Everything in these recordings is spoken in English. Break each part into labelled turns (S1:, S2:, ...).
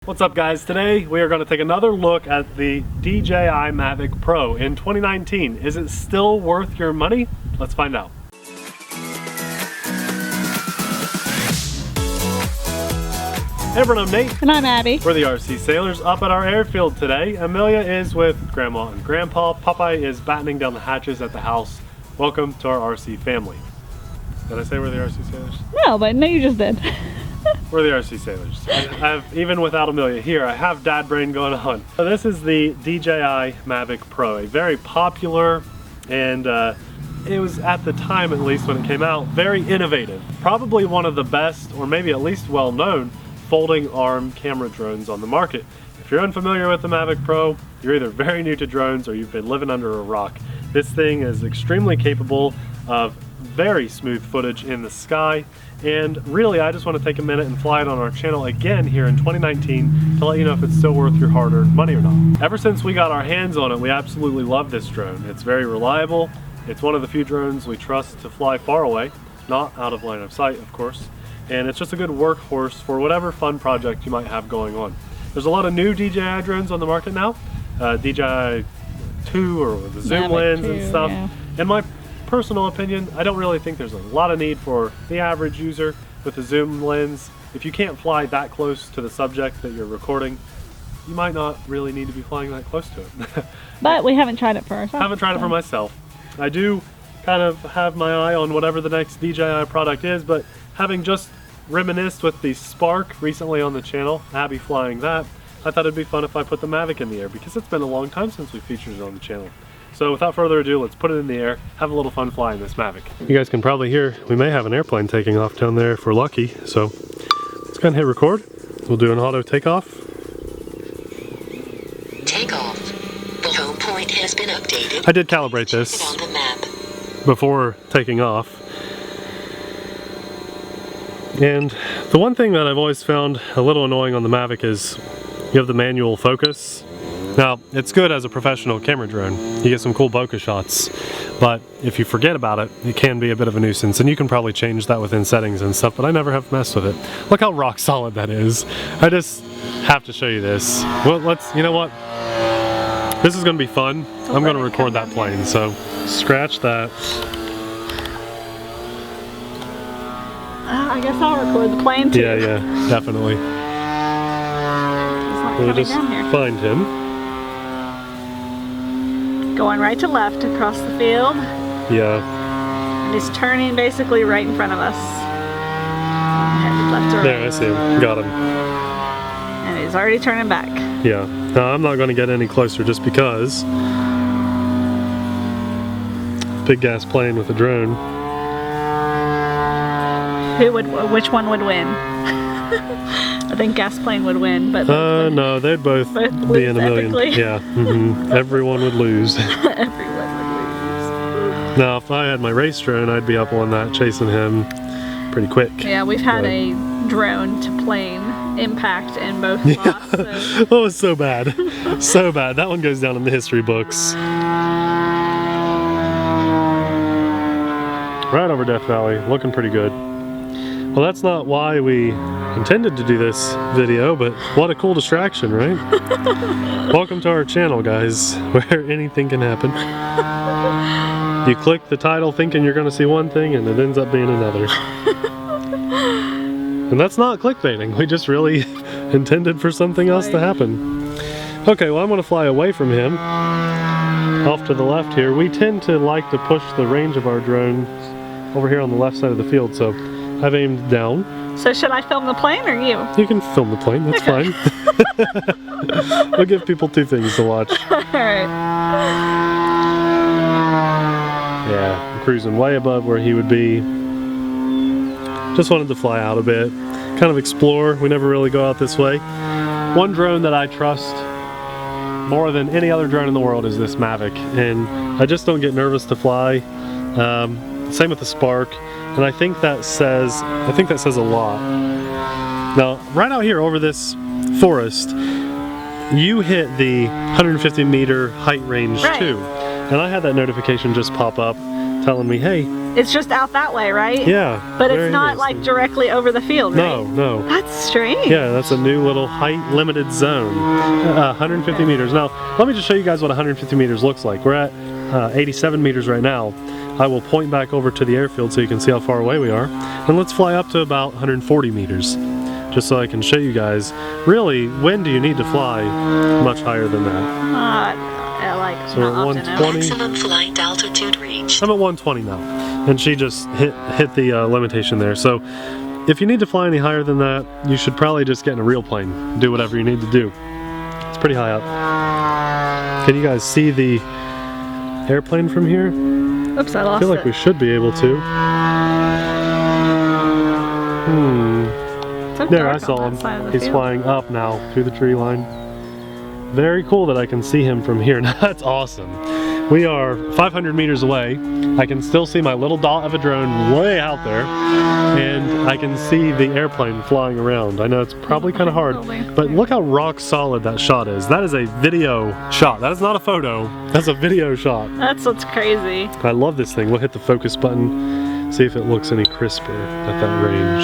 S1: What's up guys? Today we are going to take another look at the DJI Mavic Pro in 2019. Is it still worth your money? Let's find out. Hey everyone, I'm Nate.
S2: And I'm Abby.
S1: We're the RC Sailors up at our airfield today. Amelia is with Grandma and Grandpa. Popeye is battening down the hatches at the house. Welcome to our RC family. Did I say we're the RC Sailors?
S2: No, but no, you just did.
S1: We're the RC Sailors. Even without Amelia here, I have dad brain going on. So this is the DJI Mavic Pro, a very popular and it was at the time, at least when it came out, very innovative. Probably one of the best, or maybe at least well-known, folding arm camera drones on the market. If you're unfamiliar with the Mavic Pro, you're either very new to drones or you've been living under a rock. This thing is extremely capable of very smooth footage in the sky, and really I just want to take a minute and fly it on our channel again here in 2019 to let you know if it's still worth your hard-earned money or not. Ever since we got our hands on it, we absolutely love this drone. It's very reliable. It's one of the few drones we trust to fly far away, not out of line of sight of course, and it's just a good workhorse for whatever fun project you might have going on. There's a lot of new DJI drones on the market now, DJI 2 or the zoom lens and stuff.
S2: Yeah.
S1: In my personal opinion, I don't really think there's a lot of need for the average user with a zoom lens. If you can't fly that close to the subject that you're recording, you might not really need to be flying that close to it.
S2: But we haven't tried it for ourselves.
S1: Haven't tried it for myself. I do kind of have my eye on whatever the next DJI product is, but having just reminisced with the Spark recently on the channel, Abby flying that, I thought it'd be fun if I put the Mavic in the air because it's been a long time since we featured it on the channel. So without further ado, let's put it in the air, have a little fun flying this Mavic. You guys can probably hear, we may have an airplane taking off down there if we're lucky, so let's go ahead and hit record. We'll do an auto takeoff.
S3: Takeoff. The home point has been updated.
S1: I did calibrate this
S3: on the map
S1: before taking off. And the one thing that I've always found a little annoying on the Mavic is you have the manual focus. Now, it's good as a professional camera drone. You get some cool bokeh shots, but if you forget about it, it can be a bit of a nuisance, and you can probably change that within settings and stuff, but I never have messed with it. Look how rock solid that is. I just have to show you this. Well, you know what? This is gonna be fun. I'm gonna record that plane, so scratch that.
S2: I guess I'll record the plane too.
S1: Yeah, definitely. We'll just find him.
S2: Going right to left across the field.
S1: Yeah.
S2: And he's turning basically right in front of us. Headed left to right.
S1: There, I see him. Got him.
S2: And he's already turning back.
S1: Yeah. Now, I'm not going to get any closer just because. Big gas plane with a drone.
S2: Which one would win? I think gas plane would win, but
S1: no, they'd both be in a million.
S2: Epically.
S1: Yeah, everyone would lose.
S2: Everyone would lose.
S1: Now, if I had my race drone, I'd be up on that chasing him pretty quick.
S2: Yeah, we've had a drone to plane impact and both lost. So.
S1: Oh, it's so bad, so bad. That one goes down in the history books. Right over Death Valley, looking pretty good. Well, that's not why we intended to do this video, but what a cool distraction, right? Welcome to our channel, guys, where anything can happen. You click the title thinking you're going to see one thing, and it ends up being another. And that's not clickbaiting. We just really intended for something else to happen. Okay, well, I'm going to fly away from him. Off to the left here. We tend to like to push the range of our drone over here on the left side of the field, so I've aimed down.
S2: So should I film the plane or you?
S1: You can film the plane, that's fine. We'll give people two things to watch.
S2: Alright.
S1: Yeah, I'm cruising way above where he would be. Just wanted to fly out a bit, kind of explore. We never really go out this way. One drone that I trust more than any other drone in the world is this Mavic, and I just don't get nervous to fly. Same with the Spark. And I think that says a lot. Now, right out here over this forest, you hit the 150 meter height range too. And I had that notification just pop up telling me, hey,
S2: It's just out that way, right?
S1: Yeah.
S2: But it's not like directly over the field, right?
S1: No, no.
S2: That's strange.
S1: Yeah, that's a new little height limited zone. 150 meters. Now, let me just show you guys what 150 meters looks like. We're at 87 meters right now. I will point back over to the airfield so you can see how far away we are. And let's fly up to about 140 meters. Just so I can show you guys, really, when do you need to fly much higher than that?
S2: So
S1: we're at 120.
S3: Maximum flight altitude reached.
S1: I'm at 120 now. And she just hit the limitation there. So if you need to fly any higher than that, you should probably just get in a real plane. Do whatever you need to do. It's pretty high up. Can you guys see the airplane from here?
S2: Oops, I lost it.
S1: I feel like we should be able to. There, I saw him. He's flying up now through the tree line. Very cool that I can see him from here. That's awesome. We are 500 meters away. I can still see my little dot of a drone way out there, and I can see the airplane flying around. I know it's probably kind of hard, but look how rock solid that shot is. That is a video shot. That is not a photo. That's a video shot.
S2: That's what's crazy.
S1: I love this thing. We'll hit the focus button, see if it looks any crisper at that range.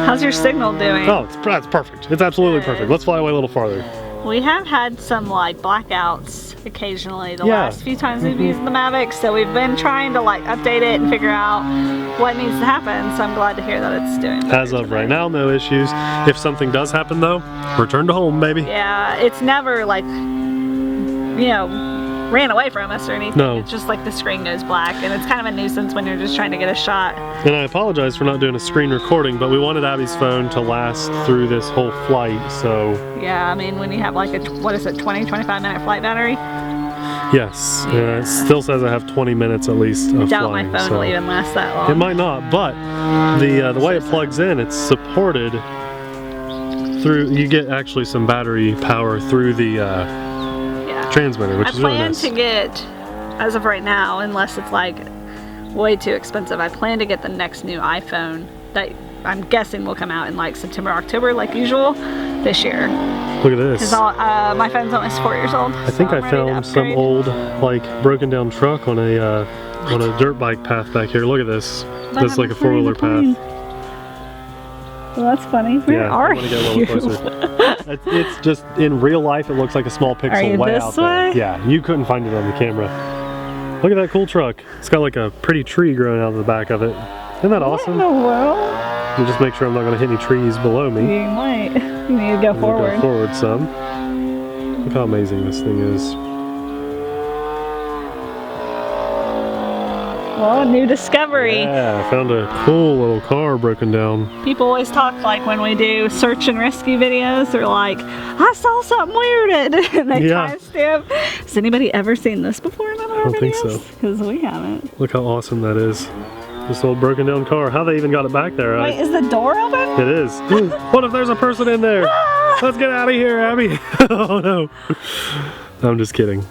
S2: How's your signal doing?
S1: Oh, that's perfect. It's absolutely perfect. Let's fly away a little farther.
S2: We have had some like blackouts occasionally the last few times we've used the Mavic, so we've been trying to like update it and figure out what needs to happen, so I'm glad to hear that it's doing better.
S1: As of right now, no issues. If something does happen though, return to home, baby.
S2: Yeah, it's never like, you know, ran away from us or anything.
S1: No.
S2: It's just like the screen goes black, and it's kind of a nuisance when you're just trying to get a shot.
S1: And I apologize for not doing a screen recording, but we wanted Abby's phone to last through this whole flight, so...
S2: Yeah, I mean, when you have like a, what is it, 20-25 minute flight battery?
S1: Yes, it still says I have 20 minutes at least of
S2: I doubt
S1: flying.
S2: my phone will even last that long.
S1: It might not, but the way it plugs in, it's supported through, you get actually some battery power through the transmitter, which is really nice.
S2: I plan to get, as of right now, unless it's like way too expensive, I plan to get the next new iPhone that I'm guessing will come out in like September, October, like usual, this year.
S1: Look at this.
S2: Because my phone's almost 4 years old.
S1: I think I found some old, like, broken down truck on a dirt bike path back here. Look at this. This is like a four-wheeler path.
S2: Well, that's funny. Where are you?
S1: Get a little closer. It's just, in real life, it looks like a small pixel way out there. Yeah, you couldn't find it on the camera. Look at that cool truck. It's got like a pretty tree growing out of the back of it. Isn't that awesome?
S2: What in the world?
S1: You just make sure I'm not going to hit any trees below me.
S2: You might. You need to go forward.
S1: Go forward some. Look how amazing this thing is.
S2: Well, a new discovery.
S1: Yeah, I found a cool little car broken down.
S2: People always talk like when we do search and rescue videos, they're like, I saw something weird, and they timestamp. Has anybody ever seen this before in one of our videos?
S1: I don't think so.
S2: Because we haven't.
S1: Look how awesome that is. This old broken down car. How they even got it back there?
S2: Wait, is the door open?
S1: It is. What if there's a person in there? Let's get out of here, Abby. Oh no. I'm just kidding.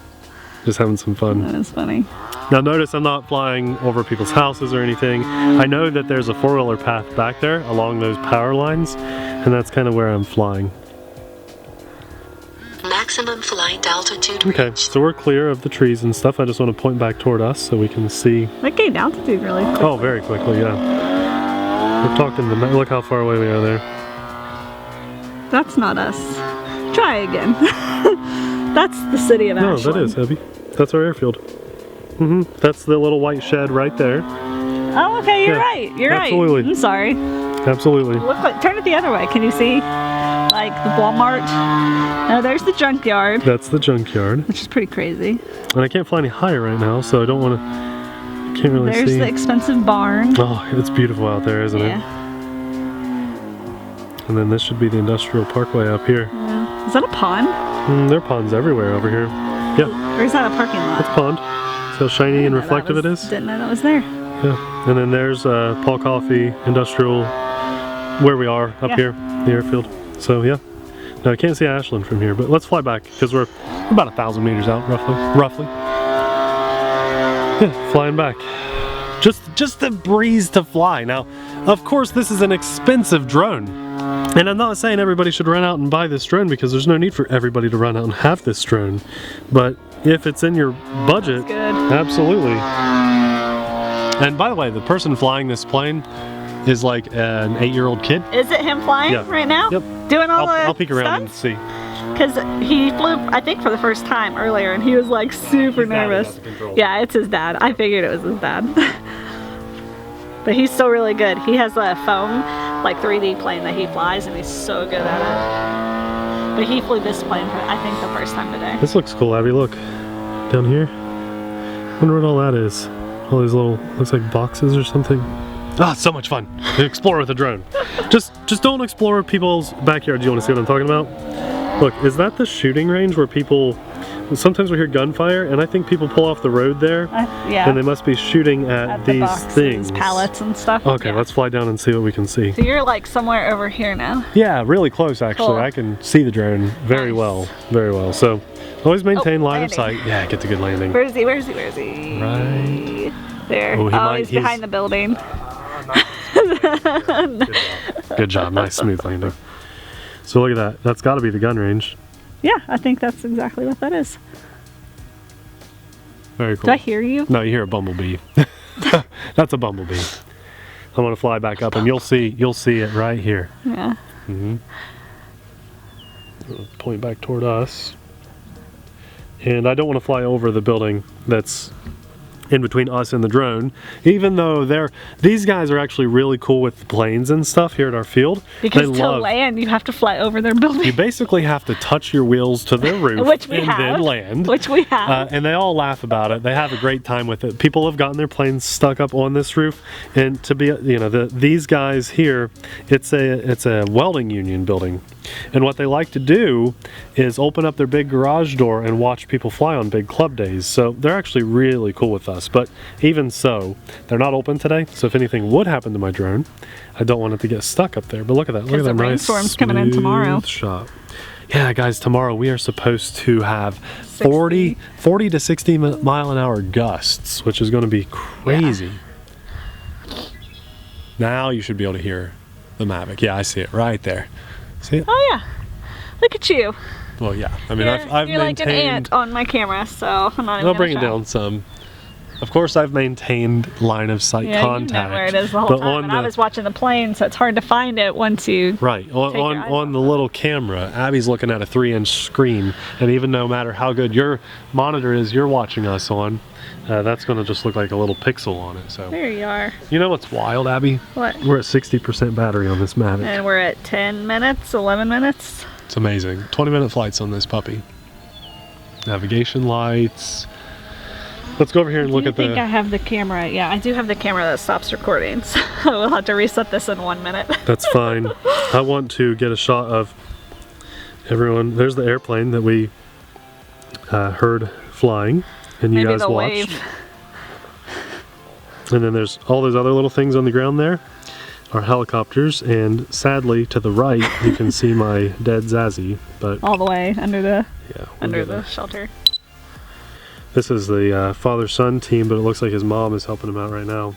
S1: Just having some fun.
S2: That is funny.
S1: Now notice I'm not flying over people's houses or anything. I know that there's a four-wheeler path back there along those power lines, and that's kind of where I'm flying.
S3: Maximum flight altitude
S1: Okay,
S3: reached.
S1: so we're clear of the trees and stuff. I just want to point back toward us so we can see.
S2: That gained altitude really quick.
S1: Oh, very quickly, yeah. We're talking look how far away we are there.
S2: That's not us. Try again. That's the city of Ashland.
S1: No, that is Abby. That's our airfield. That's the little white shed right there.
S2: Oh, okay, you're right. You're
S1: absolutely.
S2: right. I'm sorry.
S1: Absolutely.
S2: Look, turn it the other way. Can you see, like, the Walmart? No, there's the junkyard.
S1: That's the junkyard.
S2: Which is pretty crazy.
S1: And I can't fly any higher right now, so I don't want to. Can't really see.
S2: There's the expensive barn.
S1: Oh, it's beautiful out there, isn't it? And then this should be the industrial parkway up here.
S2: Yeah. Is that a pond?
S1: There are ponds everywhere over here. Yeah.
S2: Or is that a parking lot?
S1: It's a pond. See how shiny and reflective it is?
S2: Didn't know that was there.
S1: Yeah. And then there's Paul Coffey Industrial, where we are up here, the airfield. So yeah. Now I can't see Ashland from here, but let's fly back because we're about 1,000 meters out, roughly. Yeah, flying back. Just the breeze to fly. Now, of course, this is an expensive drone. And I'm not saying everybody should run out and buy this drone because there's no need for everybody to run out and have this drone. But if it's in your budget, absolutely. And by the way, the person flying this plane is like an 8-year-old kid.
S2: Is it him flying right now?
S1: Yep.
S2: Doing all the
S1: I'll peek around and
S2: stunts?
S1: see.
S2: Because he flew, I think, for the first time earlier, and he was like super nervous. Yeah, it's his dad. I figured it was his dad. But he's still really good. He has a foam, like 3D plane that he flies, and he's so good at it. But he flew this plane for, I think, the first time today.
S1: This looks cool, Abby. Look down here. I wonder what all that is. All these little, looks like boxes or something. Ah, so much fun. Explore with a drone. Just don't explore people's backyards. You want to see what I'm talking about? Look, is that the shooting range where people, sometimes we hear gunfire, and I think people pull off the road there.
S2: Yeah.
S1: And they must be shooting at these
S2: boxes,
S1: things.
S2: Pallets and stuff.
S1: Okay, let's fly down and see what we can see.
S2: So you're like somewhere over here now.
S1: Yeah, really close actually.
S2: Cool.
S1: I can see the drone very well. Very well. So always maintain line of
S2: landing.
S1: sight. Yeah, get the good landing.
S2: Where is he? Where is he? Where is he?
S1: Right
S2: there.
S1: Oh,
S2: he's behind the building.
S1: Good job. Nice smooth landing. So look at that. That's got to be the gun range.
S2: Yeah, I think that's exactly what that is.
S1: Very cool.
S2: Did I hear you?
S1: No, you hear a bumblebee. That's a bumblebee. I want to fly back up, and you'll see it right here.
S2: Yeah.
S1: Point back toward us. And I don't want to fly over the building that's in between us and the drone, even though these guys are actually really cool with the planes and stuff here at our field.
S2: Because to land, you have to fly over their building.
S1: You basically have to touch your wheels to their roof then land.
S2: Which we have.
S1: And they all laugh about it. They have a great time with it. People have gotten their planes stuck up on this roof, and to be, these guys here, it's a welding union building. And what they like to do is open up their big garage door and watch people fly on big club days. So they're actually really cool with us. But even so, they're not open today. So if anything would happen to my drone, I don't want it to get stuck up there. But look at that. Look at that nice
S2: rainstorm's coming in tomorrow.
S1: Shot. Yeah, guys, tomorrow we are supposed to have 40 to 60 mile an hour gusts, which is going to be crazy. Yeah. Now you should be able to hear the Mavic. Yeah, I see it right there. See it?
S2: Oh yeah, look at you.
S1: Well, yeah. I mean, I've
S2: you're
S1: maintained.
S2: like an ant on my camera, so I'm not even.
S1: I'll bring it down some. Of course, I've maintained line of sight contact.
S2: You know where it is the whole time. And I was watching the plane, so it's hard to find it once you.
S1: Right on the little camera, Abby's looking at a 3-inch screen, and even no matter how good your monitor is, you're watching us on. That's going to just look like a little pixel on it. So
S2: there you are.
S1: You know what's wild, Abby?
S2: What?
S1: We're at 60% battery on this Mavic.
S2: And we're at 10 minutes, 11 minutes.
S1: It's amazing. 20-minute flights on this puppy. Navigation lights. Let's go over here and look at the...
S2: I think I have the camera. Yeah, I do have the camera that stops recording. So we'll have to reset this in 1 minute.
S1: That's fine. I want to get a shot of everyone. There's the airplane that we heard flying. And you guys watched. Wave. And then there's all those other little things on the ground there are helicopters, and sadly to the right you can see my dead Zazzy, but
S2: all the way under the shelter.
S1: This is the father-son team, but it looks like his mom is helping him out right now.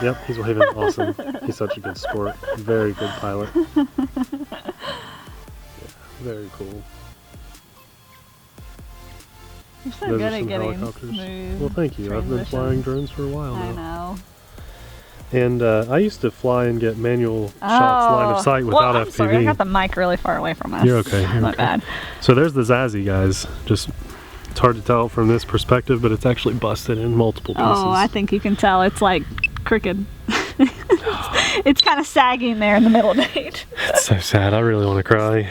S1: Yep, he's waving. Awesome. He's such a good sport. Very good pilot. Yeah, very cool.
S2: You're so good at getting smooth.
S1: Well, thank you. I've been flying drones for a while now.
S2: I know.
S1: And I used to fly and get manual shots line of sight without FPV.
S2: Sorry, I got the mic really far away from us.
S1: You're okay.
S2: My bad.
S1: So there's the Zazzy, guys. Just, it's hard to tell from this perspective, but it's actually busted in multiple pieces.
S2: Oh, I think you can tell. It's like crooked. It's kind of sagging there in the middle, Nate.
S1: It's so sad. I really want to cry.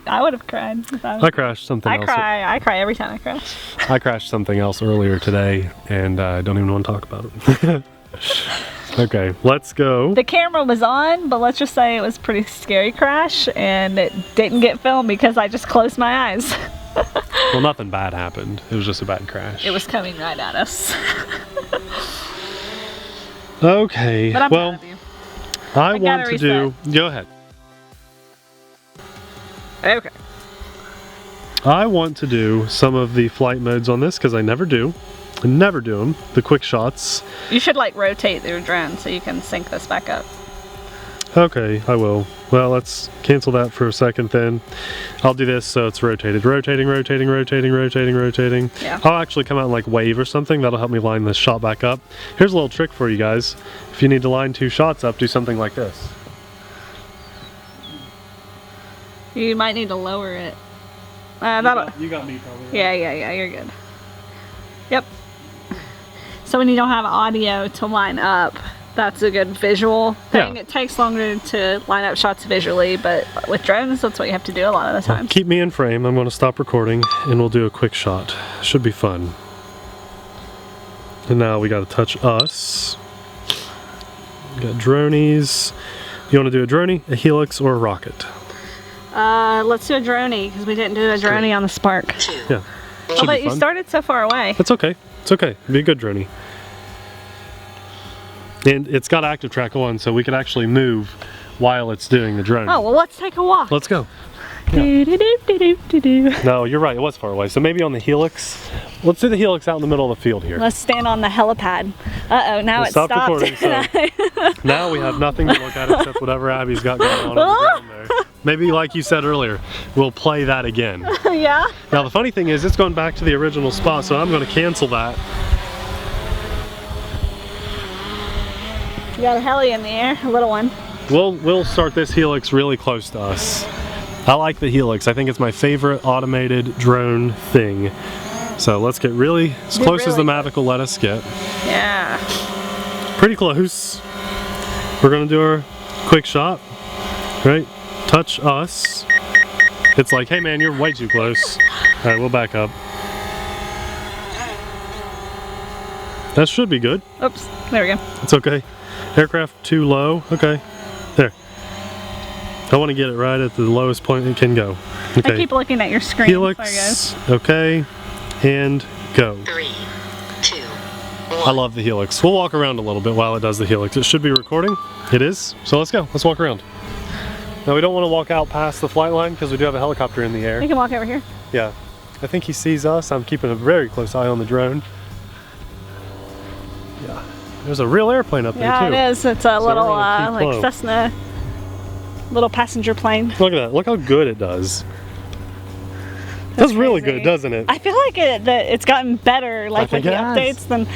S2: I would have cried if I was.
S1: I crashed something else.
S2: I cry every time I crash.
S1: I crashed something else earlier today, and I don't even want to talk about it. Okay, let's go.
S2: The camera was on, but let's just say it was a pretty scary crash, and it didn't get filmed because I just closed my eyes.
S1: Well, nothing bad happened. It was just a bad crash.
S2: It was coming right at us.
S1: Okay,
S2: but I'm proud of you.
S1: I want to do... Go ahead.
S2: Okay.
S1: I want to do some of the flight modes on this because I never do. I never do them. The quick shots.
S2: You should like rotate your drone so you can sync this back up.
S1: Okay, I will. Well, let's cancel that for a second then. I'll do this so it's rotated. Rotating, rotating, rotating, rotating, rotating.
S2: Yeah.
S1: I'll actually come out and like wave or something. That'll help me line this shot back up. Here's a little trick for you guys. If you need to line 2 shots up, do something like this.
S2: You might need to lower it.
S1: You got me probably.
S2: Yeah, you're good. Yep. So when you don't have audio to line up, that's a good visual thing.
S1: Yeah.
S2: It takes longer to line up shots visually, but with drones, that's what you have to do a lot of the time.
S1: Keep me in frame. I'm going to stop recording and we'll do a quick shot. Should be fun. And now we got to touch us. We got dronies. You want to do a droney, a helix, or a rocket?
S2: Let's do a droney because we didn't do a droney on the Spark.
S1: Yeah.
S2: Oh, but you started so far away.
S1: That's okay. It's okay. It'll be a good droney. And it's got active track on, so we can actually move while it's doing the drone.
S2: Oh, well, let's take a walk.
S1: Let's go.
S2: Yeah.
S1: No, you're right. It was far away. So maybe on the helix. Let's do the helix out in the middle of the field here.
S2: Let's stand on the helipad. Uh-oh, now it's stopped.
S1: Recording, so now we have nothing to look at except whatever Abby's got going on the ground there. Maybe, like you said earlier, we'll play that again.
S2: Yeah.
S1: Now, the funny thing is, it's going back to the original spot, so I'm going to cancel that.
S2: You got a heli in the air, a little one.
S1: We'll start this helix really close to us. I like the helix. I think it's my favorite automated drone thing. So let's get really as close as the Mavic will let us get.
S2: Yeah.
S1: Pretty close. We're gonna do our quick shot. Right? Touch us. It's like, hey man, you're way too close. All right, we'll back up. That should be good.
S2: Oops, there we go.
S1: It's okay. Aircraft too low. Okay. There. I want to get it right at the lowest point it can go. Okay.
S2: I keep looking at your screen.
S1: Helix.
S2: There it goes.
S1: Okay. And go.
S3: 3, 2, 1.
S1: I love the helix. We'll walk around a little bit while it does the helix. It should be recording. It is. So let's go. Let's walk around. Now we don't want to walk out past the flight line because we do have a helicopter in the air.
S2: You can walk over here.
S1: Yeah. I think he sees us. I'm keeping a very close eye on the drone. Yeah. There's a real airplane up there too.
S2: Yeah, it is. It's a little like
S1: low.
S2: Cessna, little passenger plane.
S1: Look at that. Look how good it does. That's really good, doesn't it?
S2: I feel like it's gotten better, like with the updates, than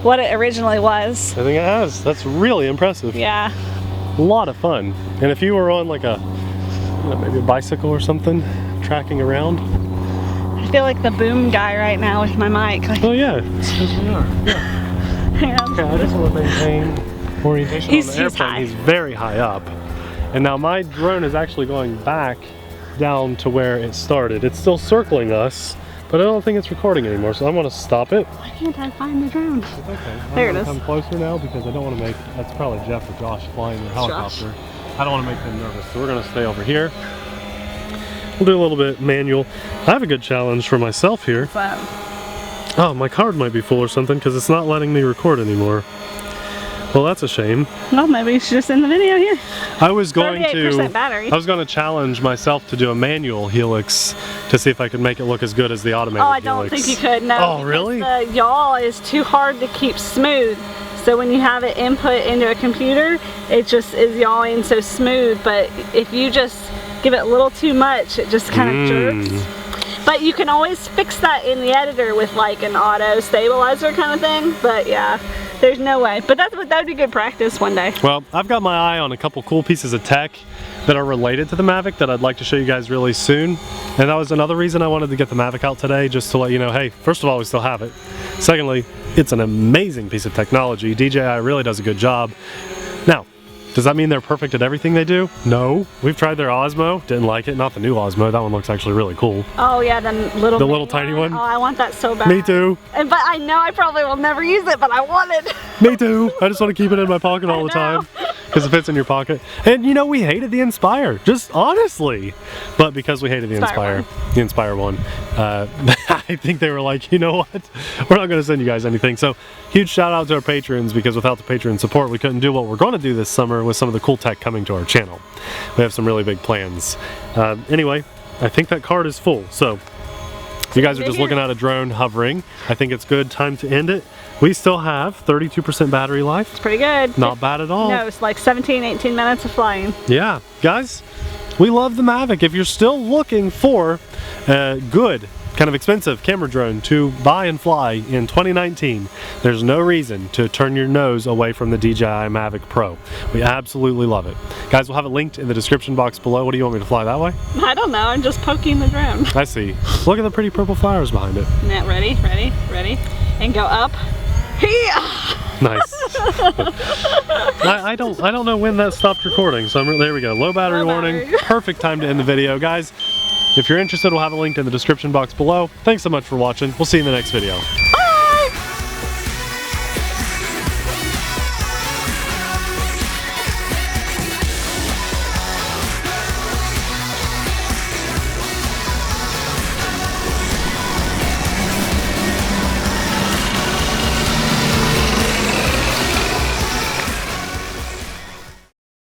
S2: what it originally was.
S1: I think it has. That's really impressive.
S2: Yeah.
S1: A lot of fun. And if you were on like a, maybe a bicycle or something, tracking around.
S2: I feel like the boom guy right now with my mic. Like,
S1: oh yeah, it's because we are. Yeah. Okay, I just want to maintain orientation on the airplane.
S2: High.
S1: He's very high up. And now my drone is actually going back down to where it started. It's still circling us, but I don't think it's recording anymore, so I'm going to stop it.
S2: Why can't I find the drone?
S1: It's okay.
S2: There it is.
S1: I'm going to come closer now because I don't want to make, that's probably Jeff or Josh flying the helicopter. I don't want to make them nervous, so we're going to stay over here. We'll do a little bit manual. I have a good challenge for myself here.
S2: What's that?
S1: Oh, my card might be full or something because it's not letting me record anymore. Well, that's a shame.
S2: Well, maybe it's just in the video here.
S1: I was going
S2: 38% battery.
S1: I was going to challenge myself to do a manual helix to see if I could make it look as good as the automated helix.
S2: Oh, I don't think you could, no.
S1: Oh, really?
S2: The yaw is too hard to keep smooth. So when you have it input into a computer, it just is yawing so smooth. But if you just give it a little too much, it just kind of jerks. But you can always fix that in the editor with like an auto stabilizer kind of thing. But yeah, there's no way. But that would be good practice one day.
S1: Well, I've got my eye on a couple cool pieces of tech that are related to the Mavic that I'd like to show you guys really soon. And that was another reason I wanted to get the Mavic out today, just to let you know, hey, first of all, we still have it. Secondly, it's an amazing piece of technology. DJI really does a good job. Now, does that mean they're perfect at everything they do? No. We've tried their Osmo, didn't like it. Not the new Osmo, that one looks actually really cool.
S2: Oh yeah, the little
S1: tiny one?
S2: Oh, I want that so bad.
S1: Me too.
S2: But I know I probably will never use it, but I want it.
S1: Me too. I just want to keep it in my pocket all the time because it fits in your pocket. And you know, we hated the Inspire, just honestly. But because we hated the Inspire one, I think they were like, you know what? We're not going to send you guys anything. So huge shout out to our patrons, because without the patron support, we couldn't do what we're going to do this summer with some of the cool tech coming to our channel. We have some really big plans. Anyway, I think that card is full. So If you guys are just looking at a drone hovering, I think it's good time to end it. We still have 32% battery life.
S2: It's pretty good.
S1: Not bad at all.
S2: No, it's like 17, 18 minutes of flying.
S1: Yeah, guys, we love the Mavic. If you're still looking for a good, kind of expensive camera drone to buy and fly in 2019, there's no reason to turn your nose away from the DJI Mavic Pro. We absolutely love it. Guys, we'll have it linked in the description box below. What do you want me to fly that way?
S2: I don't know, I'm just poking the drone.
S1: I see. Look at the pretty purple flowers behind it.
S2: Yeah, ready, ready, ready. And go up. Here!
S1: Nice. I don't know when that stopped recording, so there we go. Low battery warning. Perfect time to end the video. Guys, if you're interested, we'll have it linked in the description box below. Thanks so much for watching. We'll see you in the next video.